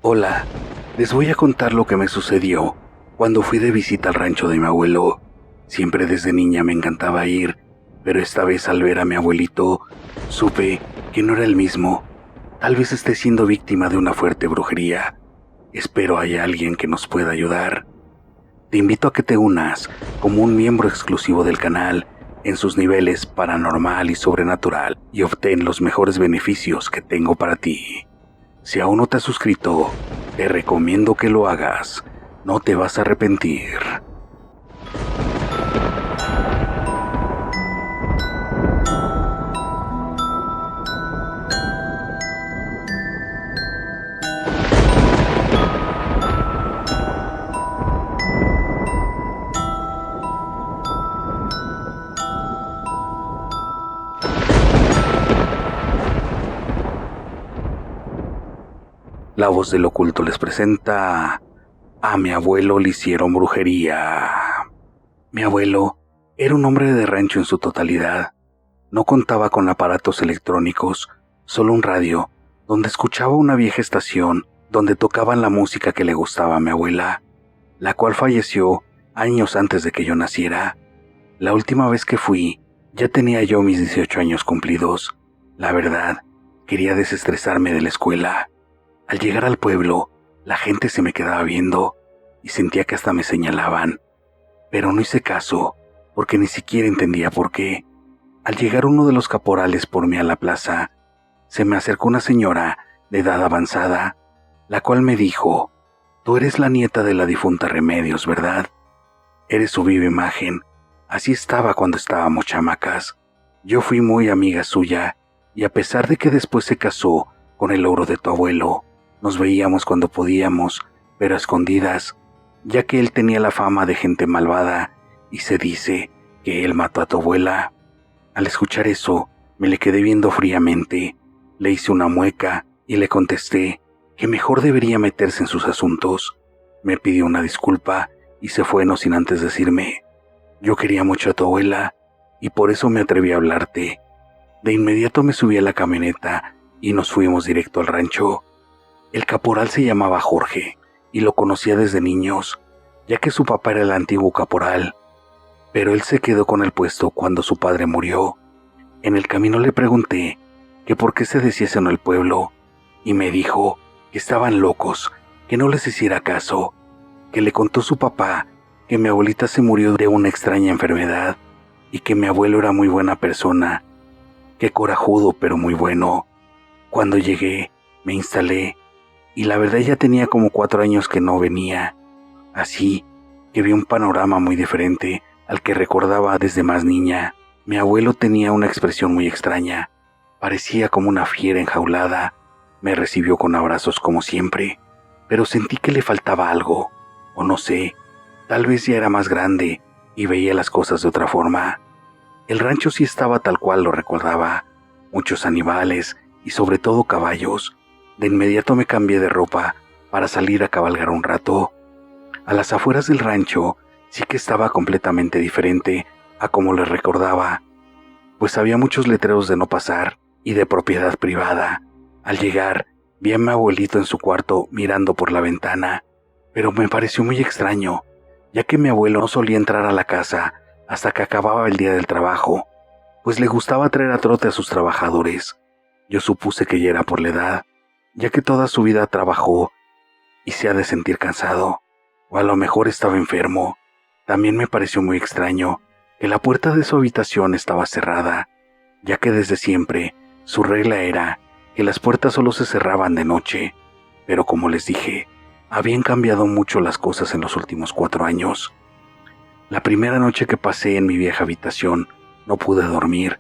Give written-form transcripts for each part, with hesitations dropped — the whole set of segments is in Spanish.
Hola, les voy a contar lo que me sucedió cuando fui de visita al rancho de mi abuelo. Siempre desde niña me encantaba ir, pero esta vez al ver a mi abuelito, supe que no era el mismo. Tal vez esté siendo víctima de una fuerte brujería. Espero haya alguien que nos pueda ayudar. Te invito a que te unas como un miembro exclusivo del canal en sus niveles paranormal y sobrenatural y obtén los mejores beneficios que tengo para ti. Si aún no te has suscrito, te recomiendo que lo hagas. No te vas a arrepentir. La voz del oculto les presenta: a mi abuelo le hicieron brujería. Mi abuelo era un hombre de rancho en su totalidad. No contaba con aparatos electrónicos, solo un radio, donde escuchaba una vieja estación donde tocaban la música que le gustaba a mi abuela, la cual falleció años antes de que yo naciera. La última vez que fui, ya tenía yo mis 18 años cumplidos. La verdad, quería desestresarme de la escuela. Al llegar al pueblo, la gente se me quedaba viendo y sentía que hasta me señalaban, pero no hice caso porque ni siquiera entendía por qué. Al llegar uno de los caporales por mí a la plaza, se me acercó una señora de edad avanzada, la cual me dijo: tú eres la nieta de la difunta Remedios, ¿verdad? Eres su viva imagen. Así estaba cuando estábamos chamacas. Yo fui muy amiga suya y a pesar de que después se casó con el logro de tu abuelo, nos veíamos cuando podíamos, pero a escondidas, ya que él tenía la fama de gente malvada y se dice que él mató a tu abuela. Al escuchar eso, me le quedé viendo fríamente, le hice una mueca y le contesté que mejor debería meterse en sus asuntos. Me pidió una disculpa y se fue no sin antes decirme: yo quería mucho a tu abuela y por eso me atreví a hablarte. De inmediato me subí a la camioneta y nos fuimos directo al rancho. El caporal se llamaba Jorge y lo conocía desde niños, ya que su papá era el antiguo caporal, pero él se quedó con el puesto cuando su padre murió. En el camino le pregunté que por qué se decía eso en el pueblo y me dijo que estaban locos, que no les hiciera caso, que le contó su papá que mi abuelita se murió de una extraña enfermedad y que mi abuelo era muy buena persona, que corajudo pero muy bueno. Cuando llegué, me instalé y la verdad ya tenía como 4 años que no venía, así que vi un panorama muy diferente al que recordaba desde más niña. Mi abuelo tenía una expresión muy extraña, parecía como una fiera enjaulada. Me recibió con abrazos como siempre, pero sentí que le faltaba algo, o no sé, tal vez ya era más grande y veía las cosas de otra forma. El rancho sí estaba tal cual lo recordaba, muchos animales y sobre todo caballos. De inmediato me cambié de ropa para salir a cabalgar un rato. A las afueras del rancho sí que estaba completamente diferente a como le recordaba, pues había muchos letreros de no pasar y de propiedad privada. Al llegar, vi a mi abuelito en su cuarto mirando por la ventana, pero me pareció muy extraño, ya que mi abuelo no solía entrar a la casa hasta que acababa el día del trabajo, pues le gustaba traer a trote a sus trabajadores. Yo supuse que ya era por la edad, ya que toda su vida trabajó y se ha de sentir cansado, o a lo mejor estaba enfermo. También me pareció muy extraño que la puerta de su habitación estaba cerrada, ya que desde siempre su regla era que las puertas solo se cerraban de noche, pero como les dije, habían cambiado mucho las cosas en los últimos 4 años. La primera noche que pasé en mi vieja habitación, no pude dormir.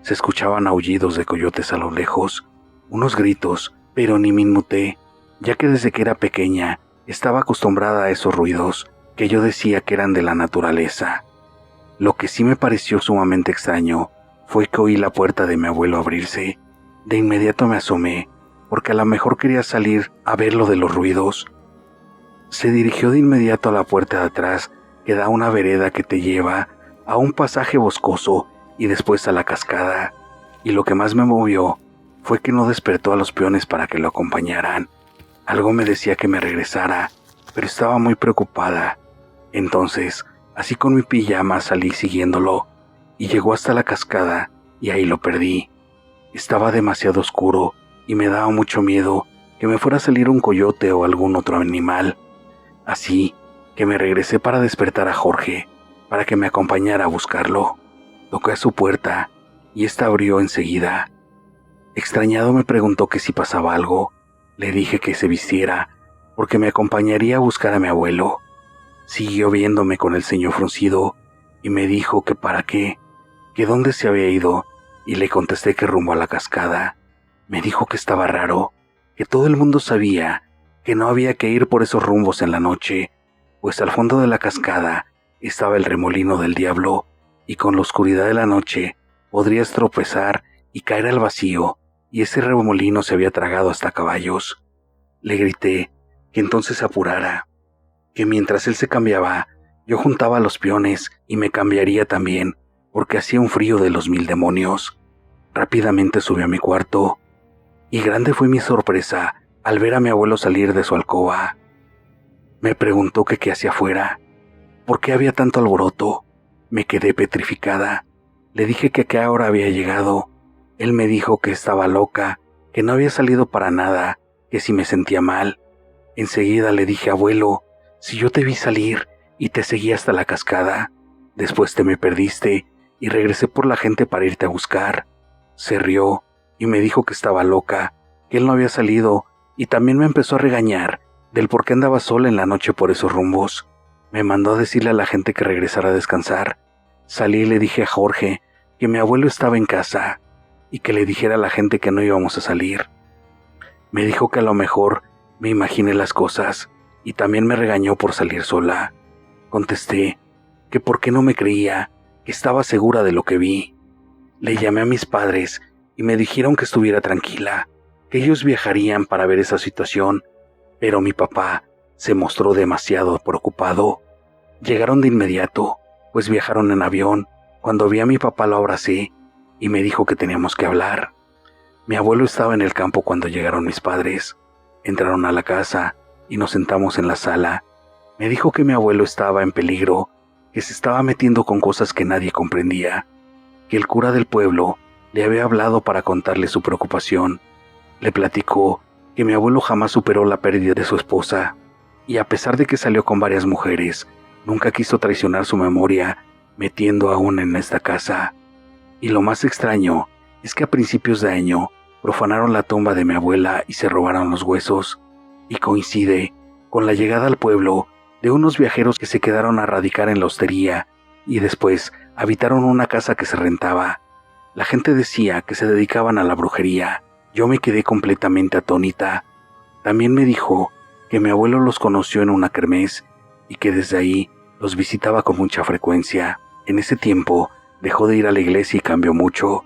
Se escuchaban aullidos de coyotes a lo lejos, unos gritos, pero ni me inmuté, ya que desde que era pequeña estaba acostumbrada a esos ruidos que yo decía que eran de la naturaleza. Lo que sí me pareció sumamente extraño fue que oí la puerta de mi abuelo abrirse. De inmediato me asomé, porque a lo mejor quería salir a ver lo de los ruidos. Se dirigió de inmediato a la puerta de atrás, que da a una vereda que te lleva a un pasaje boscoso y después a la cascada, y lo que más me movió fue que no despertó a los peones para que lo acompañaran. Algo me decía que me regresara, pero estaba muy preocupada. Entonces, así con mi pijama salí siguiéndolo, y llegó hasta la cascada, y ahí lo perdí. Estaba demasiado oscuro, y me daba mucho miedo que me fuera a salir un coyote o algún otro animal. Así que me regresé para despertar a Jorge, para que me acompañara a buscarlo. Toqué a su puerta, y ésta abrió enseguida. Extrañado me preguntó que si pasaba algo. Le dije que se vistiera, porque me acompañaría a buscar a mi abuelo. Siguió viéndome con el ceño fruncido, y me dijo que para qué, que dónde se había ido, y le contesté que rumbo a la cascada. Me dijo que estaba raro, que todo el mundo sabía que no había que ir por esos rumbos en la noche, pues al fondo de la cascada estaba el remolino del diablo, y con la oscuridad de la noche podrías tropezar y caer al vacío, y ese remolino se había tragado hasta caballos. Le grité que entonces se apurara, que mientras él se cambiaba, yo juntaba los peones y me cambiaría también, porque hacía un frío de los 1000 demonios. Rápidamente subí a mi cuarto, y grande fue mi sorpresa al ver a mi abuelo salir de su alcoba. Me preguntó que qué hacía afuera, por qué había tanto alboroto. Me quedé petrificada. Le dije que a qué hora había llegado. Él me dijo que estaba loca, que no había salido para nada, que si me sentía mal. Enseguida le dije: abuelo, si yo te vi salir y te seguí hasta la cascada, después te me perdiste y regresé por la gente para irte a buscar. Se rió y me dijo que estaba loca, que él no había salido, y también me empezó a regañar del por qué andaba sola en la noche por esos rumbos. Me mandó a decirle a la gente que regresara a descansar. Salí y le dije a Jorge que mi abuelo estaba en casa y que le dijera a la gente que no íbamos a salir. Me dijo que a lo mejor me imaginé las cosas y también me regañó por salir sola. Contesté que por qué no me creía, que estaba segura de lo que vi. Le llamé a mis padres y me dijeron que estuviera tranquila, que ellos viajarían para ver esa situación, pero mi papá se mostró demasiado preocupado. Llegaron de inmediato, pues viajaron en avión. Cuando vi a mi papá lo abracé y me dijo que teníamos que hablar. Mi abuelo estaba en el campo cuando llegaron mis padres. Entraron a la casa y nos sentamos en la sala. Me dijo que mi abuelo estaba en peligro, que se estaba metiendo con cosas que nadie comprendía, que el cura del pueblo le había hablado para contarle su preocupación. Le platicó que mi abuelo jamás superó la pérdida de su esposa, y a pesar de que salió con varias mujeres, nunca quiso traicionar su memoria, metiendo aún en esta casa. Y lo más extraño es que a principios de año profanaron la tumba de mi abuela y se robaron los huesos, y coincide con la llegada al pueblo de unos viajeros que se quedaron a radicar en la hostería y después habitaron una casa que se rentaba. La gente decía que se dedicaban a la brujería. Yo me quedé completamente atónita. También me dijo que mi abuelo los conoció en una kermés y que desde ahí los visitaba con mucha frecuencia. En ese tiempo dejó de ir a la iglesia y cambió mucho.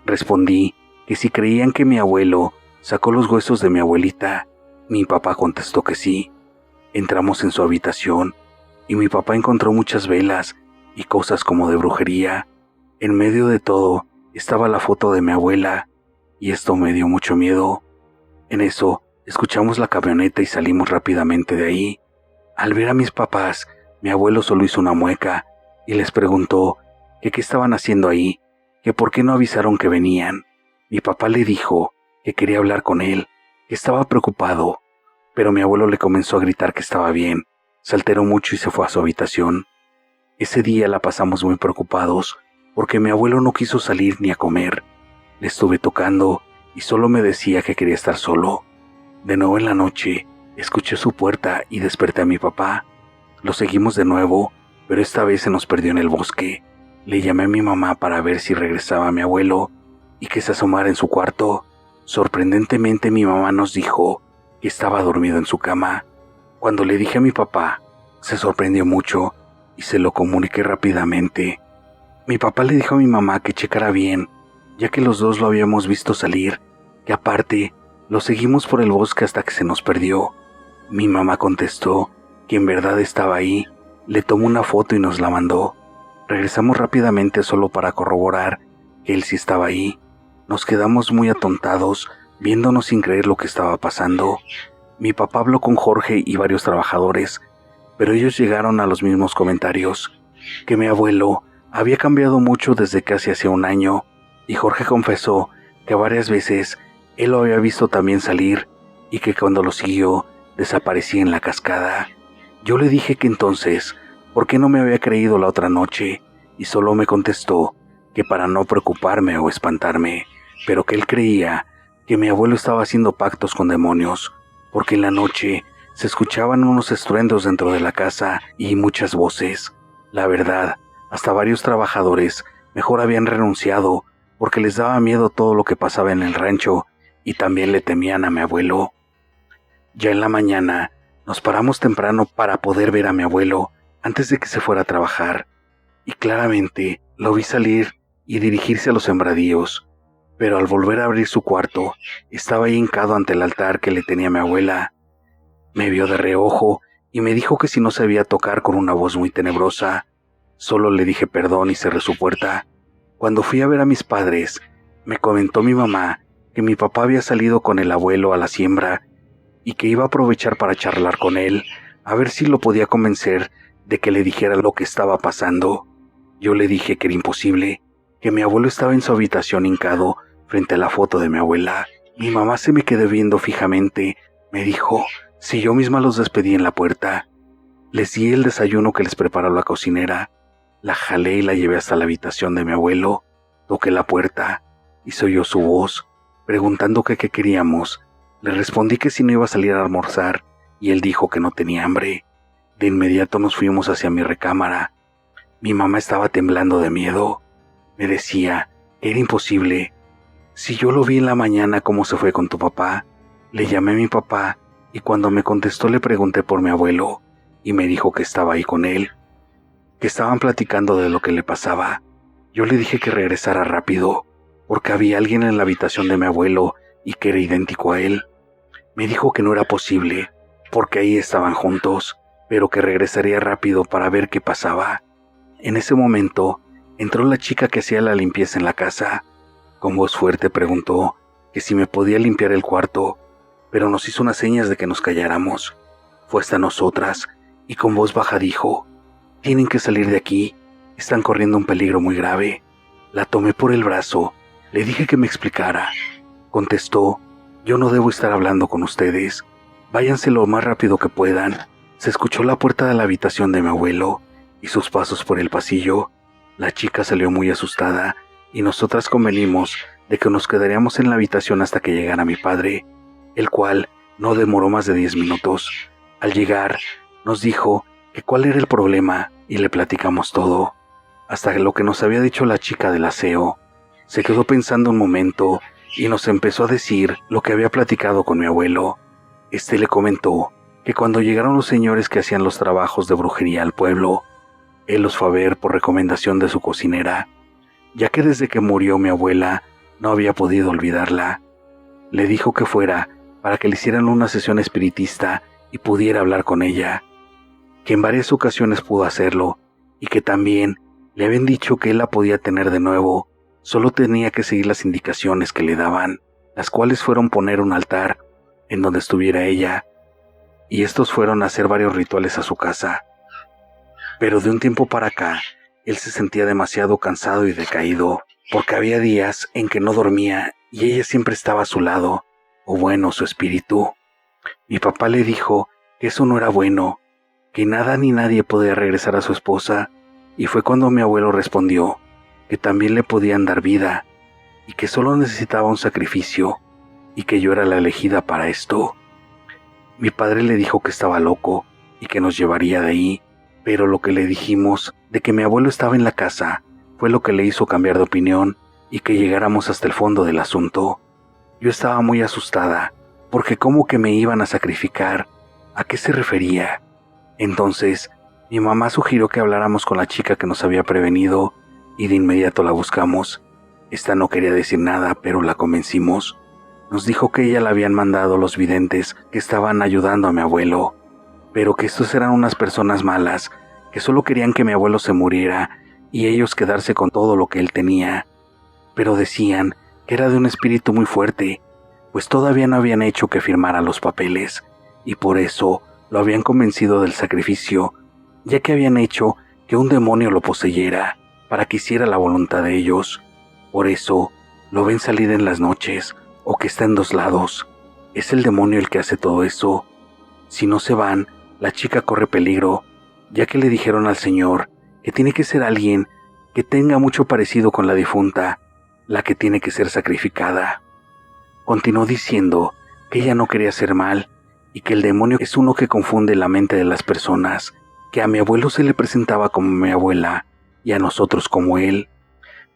Respondí que si creían que mi abuelo sacó los huesos de mi abuelita. Mi papá contestó que sí. Entramos en su habitación y mi papá encontró muchas velas y cosas como de brujería. En medio de todo estaba la foto de mi abuela y esto me dio mucho miedo. En eso escuchamos la camioneta y salimos rápidamente de ahí. Al ver a mis papás, mi abuelo solo hizo una mueca y les preguntó que qué estaban haciendo ahí, que por qué no avisaron que venían. Mi papá le dijo que quería hablar con él, que estaba preocupado, pero mi abuelo le comenzó a gritar que estaba bien. Se alteró mucho y se fue a su habitación. Ese día la pasamos muy preocupados porque mi abuelo no quiso salir ni a comer. Le estuve tocando y solo me decía que quería estar solo. De nuevo en la noche, escuché su puerta y desperté a mi papá. Lo seguimos de nuevo, pero esta vez se nos perdió en el bosque. Le llamé a mi mamá para ver si regresaba mi abuelo y que se asomara en su cuarto. Sorprendentemente mi mamá nos dijo que estaba dormido en su cama. Cuando le dije a mi papá, se sorprendió mucho y se lo comuniqué rápidamente. Mi papá le dijo a mi mamá que checara bien, ya que los dos lo habíamos visto salir, que aparte lo seguimos por el bosque hasta que se nos perdió. Mi mamá contestó que en verdad estaba ahí, le tomó una foto y nos la mandó. Regresamos rápidamente solo para corroborar que él sí estaba ahí. Nos quedamos muy atontados, viéndonos sin creer lo que estaba pasando. Mi papá habló con Jorge y varios trabajadores, pero ellos llegaron a los mismos comentarios, que mi abuelo había cambiado mucho desde casi hacía un año, y Jorge confesó que varias veces él lo había visto también salir y que cuando lo siguió desaparecía en la cascada. Yo le dije que entonces, ¿por qué no me había creído la otra noche? Y solo me contestó que para no preocuparme o espantarme, pero que él creía que mi abuelo estaba haciendo pactos con demonios, porque en la noche se escuchaban unos estruendos dentro de la casa y muchas voces. La verdad, hasta varios trabajadores mejor habían renunciado porque les daba miedo todo lo que pasaba en el rancho y también le temían a mi abuelo. Ya en la mañana nos paramos temprano para poder ver a mi abuelo antes de que se fuera a trabajar, y claramente lo vi salir y dirigirse a los sembradíos, pero al volver a abrir su cuarto, estaba ahí hincado ante el altar que le tenía mi abuela. Me vio de reojo y me dijo que si no sabía tocar con una voz muy tenebrosa. Solo le dije perdón y cerré su puerta. Cuando fui a ver a mis padres, me comentó mi mamá que mi papá había salido con el abuelo a la siembra y que iba a aprovechar para charlar con él, a ver si lo podía convencer de que le dijera lo que estaba pasando. Yo le dije que era imposible, que mi abuelo estaba en su habitación hincado frente a la foto de mi abuela. Mi mamá se me quedó viendo fijamente. Me dijo si yo misma los despedí en la puerta. Les di el desayuno que les preparó la cocinera. La jalé y la llevé hasta la habitación de mi abuelo. Toqué la puerta y se oyó su voz, preguntando que qué queríamos. Le respondí que si no iba a salir a almorzar y él dijo que no tenía hambre. De inmediato nos fuimos hacia mi recámara. Mi mamá estaba temblando de miedo. Me decía que era imposible. Si yo lo vi en la mañana cómo se fue con tu papá. Le llamé a mi papá y cuando me contestó le pregunté por mi abuelo y me dijo que estaba ahí con él, que estaban platicando de lo que le pasaba. Yo le dije que regresara rápido porque había alguien en la habitación de mi abuelo y que era idéntico a él. Me dijo que no era posible porque ahí estaban juntos, pero que regresaría rápido para ver qué pasaba. En ese momento entró la chica que hacía la limpieza en la casa. Con voz fuerte preguntó que si me podía limpiar el cuarto, pero nos hizo unas señas de que nos calláramos. Fue hasta nosotras y con voz baja dijo: «Tienen que salir de aquí, están corriendo un peligro muy grave». La tomé por el brazo, le dije que me explicara. Contestó: «Yo no debo estar hablando con ustedes, váyanse lo más rápido que puedan». Se escuchó la puerta de la habitación de mi abuelo y sus pasos por el pasillo. La chica salió muy asustada y nosotras convenimos de que nos quedaríamos en la habitación hasta que llegara mi padre, el cual no demoró más de 10 minutos. Al llegar, nos dijo que cuál era el problema y le platicamos todo, hasta lo que nos había dicho la chica del aseo. Se quedó pensando un momento y nos empezó a decir lo que había platicado con mi abuelo. Este le comentó que cuando llegaron los señores que hacían los trabajos de brujería al pueblo, él los fue a ver por recomendación de su cocinera, ya que desde que murió mi abuela no había podido olvidarla. Le dijo que fuera para que le hicieran una sesión espiritista y pudiera hablar con ella, que en varias ocasiones pudo hacerlo y que también le habían dicho que él la podía tener de nuevo, solo tenía que seguir las indicaciones que le daban, las cuales fueron poner un altar en donde estuviera ella, y estos fueron a hacer varios rituales a su casa. Pero de un tiempo para acá, él se sentía demasiado cansado y decaído, porque había días en que no dormía y ella siempre estaba a su lado, o bueno, su espíritu. Mi papá le dijo que eso no era bueno, que nada ni nadie podía regresar a su esposa, y fue cuando mi abuelo respondió que también le podían dar vida, y que solo necesitaba un sacrificio, y que yo era la elegida para esto. Mi padre le dijo que estaba loco y que nos llevaría de ahí, pero lo que le dijimos de que mi abuelo estaba en la casa fue lo que le hizo cambiar de opinión y que llegáramos hasta el fondo del asunto. Yo estaba muy asustada, porque ¿cómo que me iban a sacrificar? ¿A qué se refería? Entonces, mi mamá sugirió que habláramos con la chica que nos había prevenido y de inmediato la buscamos. Esta no quería decir nada, pero la convencimos. Nos dijo que ella la habían mandado los videntes que estaban ayudando a mi abuelo, pero que estos eran unas personas malas, que solo querían que mi abuelo se muriera y ellos quedarse con todo lo que él tenía. Pero decían que era de un espíritu muy fuerte, pues todavía no habían hecho que firmara los papeles, y por eso lo habían convencido del sacrificio, ya que habían hecho que un demonio lo poseyera para que hiciera la voluntad de ellos. Por eso lo ven salir en las noches o que está en dos lados. Es el demonio el que hace todo eso. Si no se van, la chica corre peligro, ya que le dijeron al señor que tiene que ser alguien que tenga mucho parecido con la difunta, la que tiene que ser sacrificada. Continuó diciendo que ella no quería hacer mal y que el demonio es uno que confunde la mente de las personas, que a mi abuelo se le presentaba como mi abuela y a nosotros como él.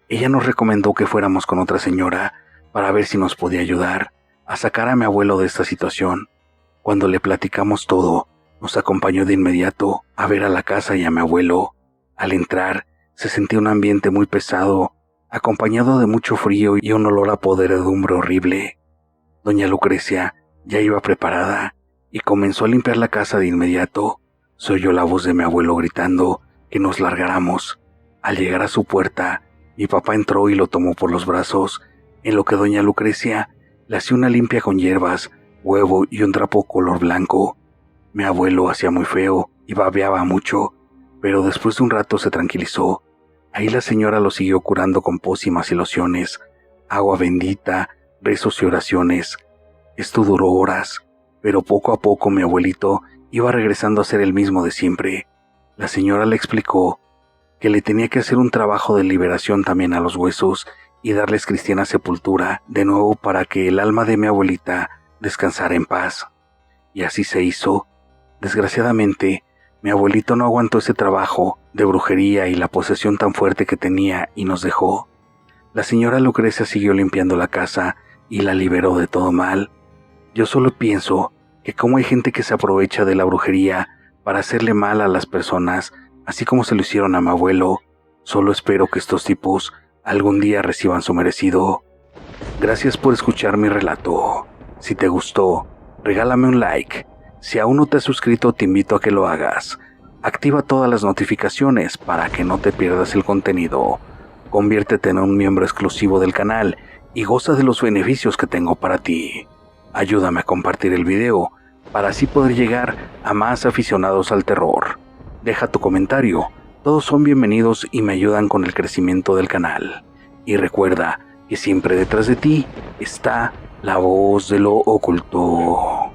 Ella nos recomendó que fuéramos con otra señora para ver si nos podía ayudar a sacar a mi abuelo de esta situación. Cuando le platicamos todo, nos acompañó de inmediato a ver a la casa y a mi abuelo. Al entrar, se sentía un ambiente muy pesado, acompañado de mucho frío y un olor a podredumbre horrible. Doña Lucrecia ya iba preparada y comenzó a limpiar la casa de inmediato. Se oyó la voz de mi abuelo gritando que nos largáramos. Al llegar a su puerta, mi papá entró y lo tomó por los brazos, en lo que doña Lucrecia le hacía una limpia con hierbas, huevo y un trapo color blanco. Mi abuelo hacía muy feo y babeaba mucho, pero después de un rato se tranquilizó. Ahí la señora lo siguió curando con pócimas y lociones, agua bendita, rezos y oraciones. Esto duró horas, pero poco a poco mi abuelito iba regresando a ser el mismo de siempre. La señora le explicó que le tenía que hacer un trabajo de liberación también a los huesos y darles cristiana sepultura de nuevo para que el alma de mi abuelita descansara en paz. Y así se hizo. Desgraciadamente, mi abuelito no aguantó ese trabajo de brujería y la posesión tan fuerte que tenía y nos dejó. La señora Lucrecia siguió limpiando la casa y la liberó de todo mal. Yo solo pienso que como hay gente que se aprovecha de la brujería para hacerle mal a las personas, así como se lo hicieron a mi abuelo, solo espero que estos tipos algún día reciban su merecido. Gracias por escuchar mi relato. Si te gustó, regálame un like. Si aún no te has suscrito, te invito a que lo hagas. Activa todas las notificaciones para que no te pierdas el contenido. Conviértete en un miembro exclusivo del canal y goza de los beneficios que tengo para ti. Ayúdame a compartir el video para así poder llegar a más aficionados al terror. Deja tu comentario, todos son bienvenidos y me ayudan con el crecimiento del canal. Y recuerda que siempre detrás de ti está la voz de lo oculto.